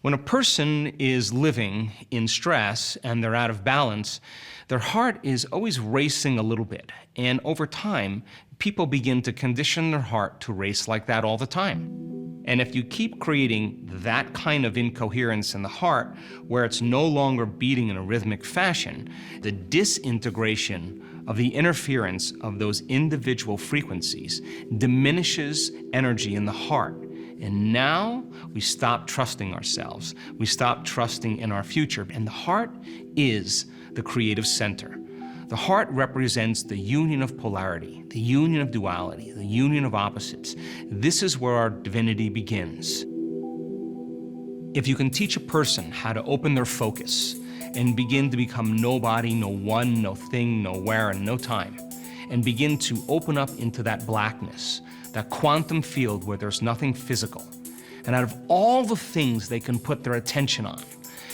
When a person is living in stress and they're out of balance, their heart is always racing a little bit. And over time, people begin to condition their heart to race like that all the time. And if you keep creating that kind of incoherence in the heart, where it's no longer beating in a rhythmic fashion, the disintegration of the interference of those individual frequencies diminishes energy in the heart. And now we stop trusting ourselves. We stop trusting in our future. And the heart is the creative center. The heart represents the union of polarity, the union of duality, the union of opposites. This is where our divinity begins. If you can teach a person how to open their focus and begin to become nobody, no one, no thing, no where, and no time, and begin to open up into that blackness, that quantum field where there's nothing physical, and out of all the things they can put their attention on,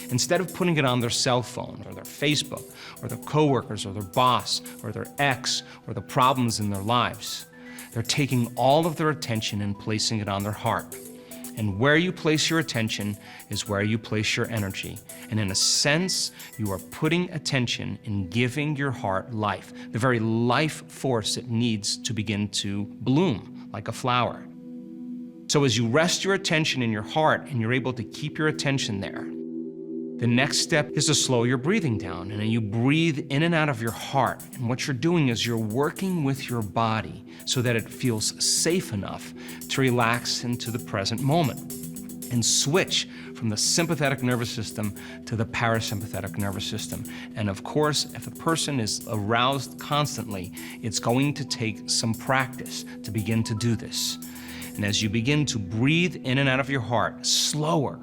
instead of putting it on their cell phone or their Facebook or their coworkers or their boss or their ex or the problems in their lives, they're taking all of their attention and placing it on their heart. And where you place your attention is where you place your energy. And in a sense, you are putting attention and giving your heart life, the very life force it needs to begin to bloom like a flower. So as you rest your attention in your heart and you're able to keep your attention there, the next step is to slow your breathing down, and then you breathe in and out of your heart. And what you're doing is you're working with your body so that it feels safe enough to relax into the present moment and switch from the sympathetic nervous system to the parasympathetic nervous system. And of course, if a person is aroused constantly, it's going to take some practice to begin to do this. And as you begin to breathe in and out of your heart, slower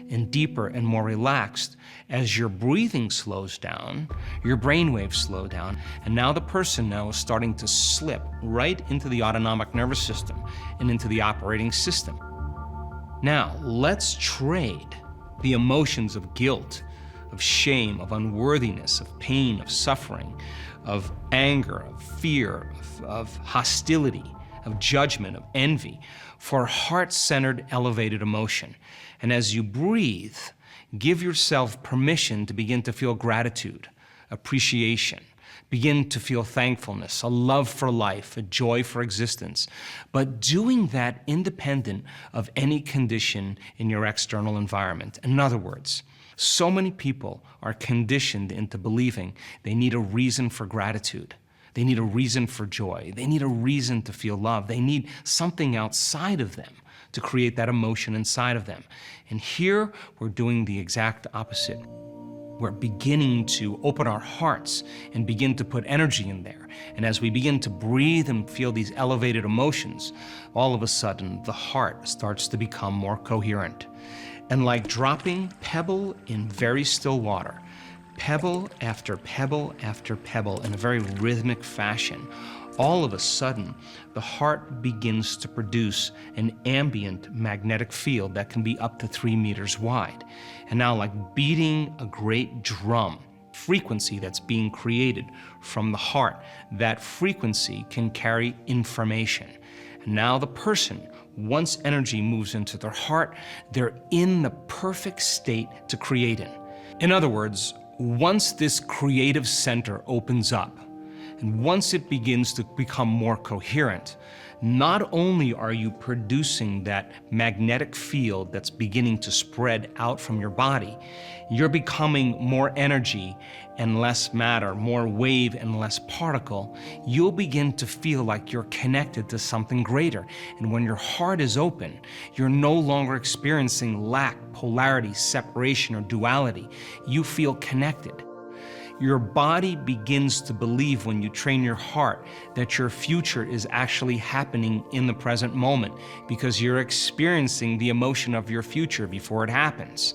and deeper and more relaxed, as your breathing slows down, your brainwaves slow down, and now the person now is starting to slip right into the autonomic nervous system and into the operating system. Now, let's trade the emotions of guilt, of shame, of unworthiness, of pain, of suffering, of anger, of fear, of hostility, of judgment, of envy, for heart-centered, elevated emotion. And as you breathe, give yourself permission to begin to feel gratitude, appreciation, begin to feel thankfulness, a love for life, a joy for existence, but doing that independent of any condition in your external environment. In other words, so many people are conditioned into believing they need a reason for gratitude. They need a reason for joy. They need a reason to feel love. They need something outside of them to create that emotion inside of them. And here we're doing the exact opposite. We're beginning to open our hearts and begin to put energy in there. And as we begin to breathe and feel these elevated emotions, all of a sudden the heart starts to become more coherent. And like dropping pebble in very still water, pebble after pebble after pebble in a very rhythmic fashion, all of a sudden, the heart begins to produce an ambient magnetic field that can be up to 3 meters wide. And now, like beating a great drum, frequency that's being created from the heart, that frequency can carry information. And now the person, once energy moves into their heart, they're in the perfect state to create in. In other words, once this creative center opens up, and once it begins to become more coherent, not only are you producing that magnetic field that's beginning to spread out from your body, you're becoming more energy and less matter, more wave and less particle. You'll begin to feel like you're connected to something greater. And when your heart is open, you're no longer experiencing lack, polarity, separation, or duality. You feel connected. Your body begins to believe when you train your heart that your future is actually happening in the present moment because you're experiencing the emotion of your future before it happens.